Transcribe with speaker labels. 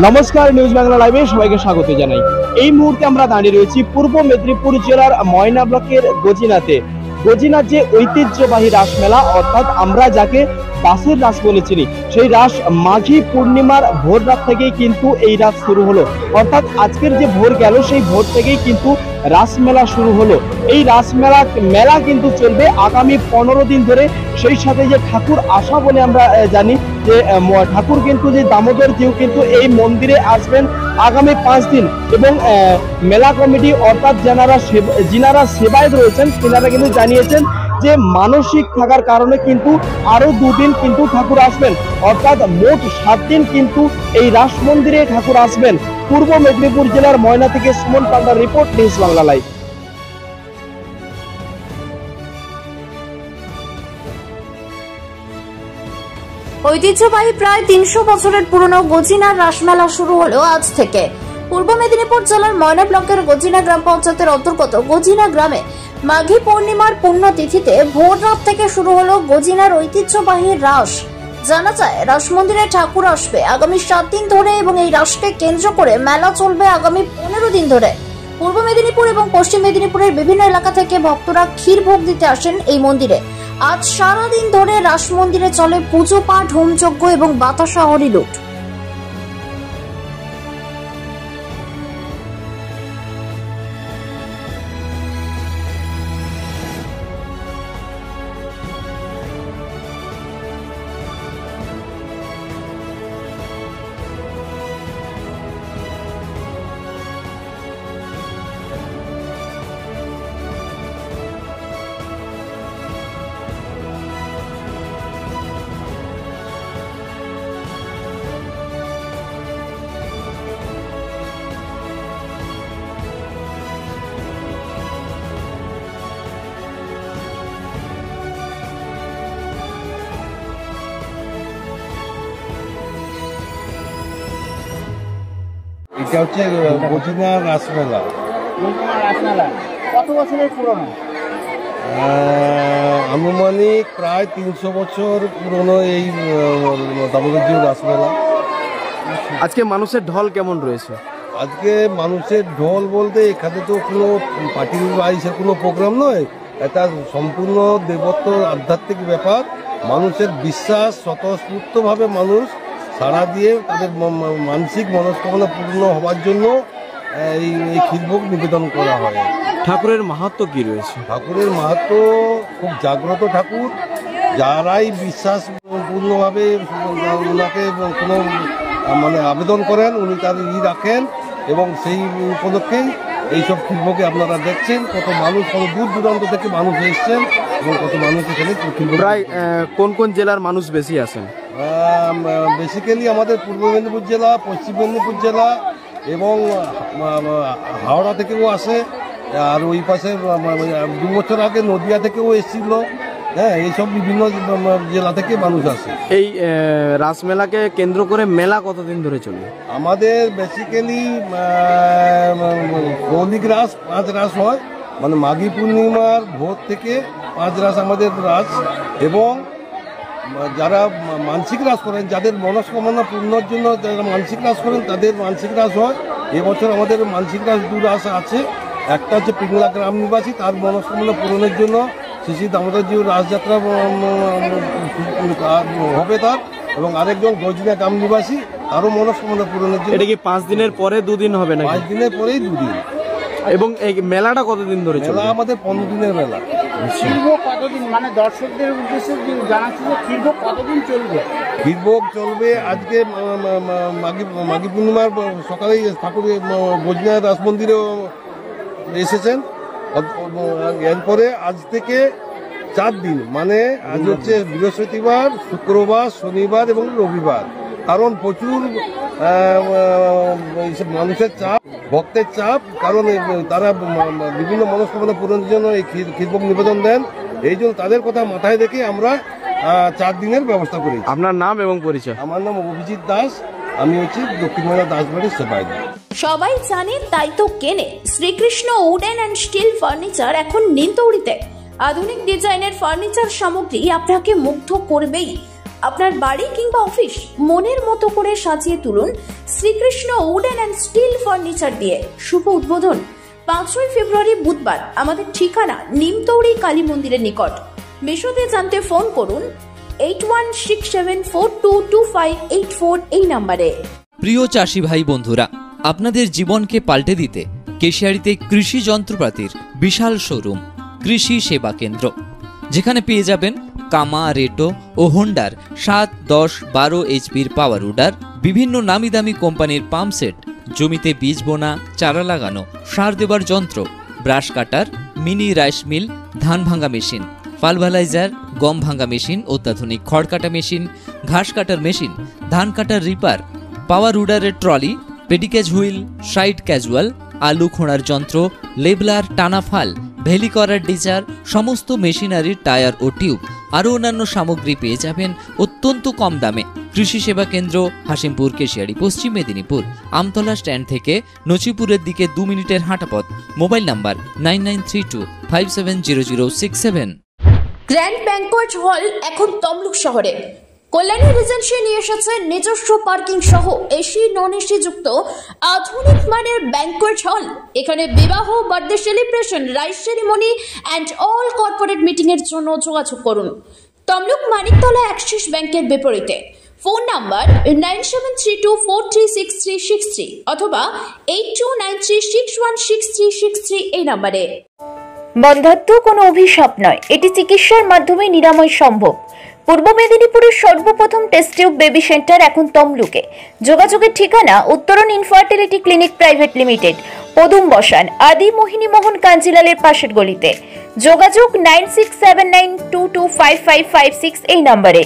Speaker 1: নমস্কার, নিউজ বাংলা লাইভে সবাইকে স্বাগত জানাই। এই মুহূর্তে আমরা দাঁড়িয়ে রয়েছি পূর্ব মেদিনীপুর জেলার ময়না ব্লকের গজিনাতে। গজিনার যে ঐতিহ্যবাহী রাসমেলা, অর্থাৎ আমরা যাকে রাসের রাস বলে চিনি, সেই রাস মাঘী পূর্ণিমার ভোর রাত থেকেই কিন্তু এই রাস শুরু হলো। অর্থাৎ আজকের যে ভোর গেল, সেই ভোর থেকেই কিন্তু রাসমেলা শুরু হলো। এই মেলা কিন্তু চলবে আগামী 15 দিন ধরে। সেই সাথে যে ঠাকুর আসা বলে আমরা জানি যে ঠাকুর কিন্তু যে দামোদর জিউ কিন্তু এই মন্দিরে আসবেন আগামী 5 দিন। এবং মেলা কমিটি অর্থাৎ যিনারা সেবায় রয়েছেন তিনারা কিন্তু জানিয়েছেন যে মানসিক থাকার কারণে কিন্তু আরো 2 দিন কিন্তু ঠাকুর আসবেন, অর্থাৎ মোট 7 দিন কিন্তু এই রাস মন্দিরে ঠাকুর আসবেন। পূর্ব মেদিনীপুর জেলার ময়না থেকে সুমন পান্ডার রিপোর্ট, নিউজ বাংলা লাইভ।
Speaker 2: ঐতিহ্যবাহী প্রায় 300 বছরের পুরনো গজিনার রাসমেলা শুরু হলো আজ থেকে। পূর্ব মেদিনীপুর জেলার ময়না ব্লকের গজিনা গ্রাম পঞ্চায়েতের অন্তর্গত গজিনা গ্রামে মাঘী পূর্ণিমার পুণ্যতিথিতে ভোর রাত থেকে শুরু হলো গজিনার ঐতিহ্যবাহী রাস। জানা যায় রাস মন্দিরে ঠাকুর আসবে আগামী 7 দিন ধরে এবং এই রাসকে কেন্দ্র করে মেলা চলবে আগামী 15 দিন ধরে। পূর্ব মেদিনীপুর এবং পশ্চিম মেদিনীপুরের বিভিন্ন এলাকা থেকে ভক্তরা ক্ষীর ভোগ দিতে আসেন এই মন্দিরে। আজ সারাদিন ধরে রাস মন্দিরে চলে পুজো পাঠ, হোমযজ্ঞ এবং বাতাসা হরি লুট।
Speaker 3: এটা হচ্ছে গজিনা রাসমেলা।
Speaker 1: কত বছরের পুরনো?
Speaker 3: আনুমানিক প্রায় 300 বছর পুরনো এই দামোদর জিউ রাসমেলা।
Speaker 1: আজকে মানুষের ঢল কেমন রয়েছে?
Speaker 3: আজকে মানুষের ঢল বলতে এখানে তো কোনো পার্টি বাইসের কোনো প্রোগ্রাম নয়, এটা সম্পূর্ণ দেবত্ব আধ্যাত্মিক ব্যাপার। মানুষের বিশ্বাস, স্বতঃস্ফূর্তভাবে মানুষ সাড়া দিয়ে তাদের মানসিক মনস্কামনা পূর্ণ হওয়ার জন্য এই ক্ষীরভোগ নিবেদন করা হয়।
Speaker 1: ঠাকুরের মাহাত্ম্য কি রয়েছে?
Speaker 3: ঠাকুরের মাহাত্ম্য খুব জাগ্রত ঠাকুর। যারাই বিশ্বাস পূর্ণভাবে ওনাকে কোনো আবেদন করেন, উনি তার রাখেন এবং সেই উপলক্ষেই এইসব ক্ষীরভোগে আপনারা দেখছেন কত মানুষ, কত দূর দূরান্ত থেকে মানুষ এসছেন এবং কত মানুষ এখানে ক্ষীরভোগ।
Speaker 1: প্রায় কোন কোন জেলার মানুষ বেশি আসেন?
Speaker 3: বেসিক্যালি আমাদের পূর্ব মেদিনীপুর জেলা, পশ্চিম মেদিনীপুর জেলা এবং হাওড়া থেকেও আসে। আর ওই পাশে 2 বছর আগে নদিয়া থেকেও এসেছিল। হ্যাঁ, এইসব বিভিন্ন জেলা থেকে মানুষ আসে।
Speaker 1: এই রাসমেলাকে কেন্দ্র করে মেলা কতদিন ধরে চলবে?
Speaker 3: আমাদের বেসিক্যালি মৌলিক রাস 5 রাস হয়, মানে মাঘী পূর্ণিমার ভোর থেকে 5 রাস আমাদের রাস। এবং যারা মানসিক রাস করেন, যাদের মনস্কামনা পূর্ণর জন্য যারা মানসিক রাস করেন তাদের মানসিক রাস হয়। এবছর আমাদের মানসিক রাস 2 রাস আছে। একটা হচ্ছে পিংলা গ্রাম নিবাসী, তার মনস্কামনা পূরণের জন্য শ্রী দামোদর জিউ রাসযাত্রা হবে তার, এবং আরেকজন গজিনা গ্রাম নিবাসী, তারও মনস্কামনা পূরণের জন্য।
Speaker 1: এটা কি 5 দিনের পরে 2 দিন হবে না?
Speaker 3: 5 দিনের পরেই 2 দিন।
Speaker 1: এবং এই মেলাটা কতদিন ধরে চলবে?
Speaker 3: মেলা আমাদের 15 দিনের মেলা।
Speaker 4: ক্ষীরভোগ কতদিন, মানে দর্শকদের উদ্দেশ্যে জানাচ্ছি যে ক্ষীরভোগ কতদিন চলবে?
Speaker 3: ক্ষীরভোগ চলবে আজকে মাঘী পূর্ণিমার সকালেই ঠাকুর গজিনা রাস মন্দিরে এসেছেন। এরপরে আজ থেকে 4 দিন, মানে আজ হচ্ছে বৃহস্পতিবার, শুক্রবার, শনিবার এবং রবিবার। কারণ প্রচুর মানুষের চাপ, ভক্তের চাপ, কারণ তারা বিভিন্ন মনস্কামনা পূরণের জন্য এই ক্ষীরভোগ নিবেদন দেন। এই জন্য তাদের কথা মাথায় রেখে আমরা 4 দিনের ব্যবস্থা করি।
Speaker 1: আপনার নাম এবং পরিচয়?
Speaker 3: আমার নাম অভিজিৎ দাস, আমি হচ্ছি দক্ষিণ ময়না দাসবাড়ির সেবায়ত।
Speaker 2: সবাই জানেন তাই তো কেনে Shrikrishna wooden and steel furniture এখন নিমতৌড়িতে। আধুনিক ডিজাইনের ফার্নিচার সামগ্রী আপনাকে মুগ্ধ করবেই। আপনার বাড়ি কিংবা অফিস মনের মতো করে সাজিয়ে তুলুন Shrikrishna wooden and steel furniture দিয়ে। শুভ উদ্বোধন 5ই ফেব্রুয়ারি বুধবার। আমাদের ঠিকানা নিমতৌড়ি কালী মন্দিরের নিকট। বিশদে জানতে ফোন করুন 8167422584 এই নম্বরে।
Speaker 5: প্রিয় চাষি ভাই বন্ধুরা, আপনাদের জীবনকে পাল্টে দিতে কেশিয়াড়িতে কৃষি যন্ত্রপাতির বিশাল শোরুম কৃষি সেবা কেন্দ্র, যেখানে পেয়ে যাবেন কামা, রেটো ও হোন্ডার 7, 10, 12 এইচপির পাওয়ার উডার, বিভিন্ন নামি দামি কোম্পানির পাম্প সেট, জমিতে বীজ বোনা, চারা লাগানো, সার দেবার যন্ত্র, brush cutter, mini rice mill, ধান ভাঙা মেশিন, পালভালাইজার, গম ভাঙা মেশিন, অত্যাধুনিক খড় কাটা মেশিন, ঘাস কাটার মেশিন, ধান কাটার রিপার, পাওয়ার উডারের ট্রলি, পেডিক্যাজ হুইল, সাইড ক্যাজুয়াল, আলু খোঁড়ার যন্ত্র, লেবলার, টানা ফাল, ভেলি করার ডিজার, সমস্ত মেশিনারির টায়ার ও টিউব, আরও অন্যান্য সামগ্রী পেয়ে যাবেন অত্যন্ত কম দামে। কৃষি সেবা কেন্দ্র, হাসিমপুর, কেশিয়াড়ি, পশ্চিম মেদিনীপুর। আমতলা স্ট্যান্ড থেকে নচিপুরের দিকে 2 মিনিটের হাঁটাপথ। Mobile number 9932570067।
Speaker 2: Grand banquet hall এখন তমলুক শহরে। কল্যাণী রিজেন্সি নিয়ে এসেছে নিজস্ব পার্কিং সহ এসি নন এসি যুক্ত আধুনিক মানের ব্যাংকোয়েট হল। এখানে বিবাহ, birthday celebration, rice ceremony and all corporate meeting এর জন্য যোগাযোগ করুন তমলুক মানিকতলা অ্যাক্সিস ব্যাংকের বিপরীতে। ফোন নাম্বার 9732436363 অথবা 8293616363 এই নাম্বারে।
Speaker 6: বন্ধ্যাত্ব কোনো অভিশাপ নয়, এটি চিকিৎসার মাধ্যমে নিরাময় সম্ভব। পূর্ব মেদিনীপুরের সর্বপ্রথম টেস্ট টিউব বেবি সেন্টার এখন তমলুকে। যোগাযোগের ঠিকানা উত্তরণ ইনফার্টিলিটি ক্লিনিক প্রাইভেট লিমিটেড, পদুম বসান, আদি মোহিনী মোহন কাঞ্জিলালের পাশের গলিতে। যোগাযোগ 9679225556 এই নম্বরে।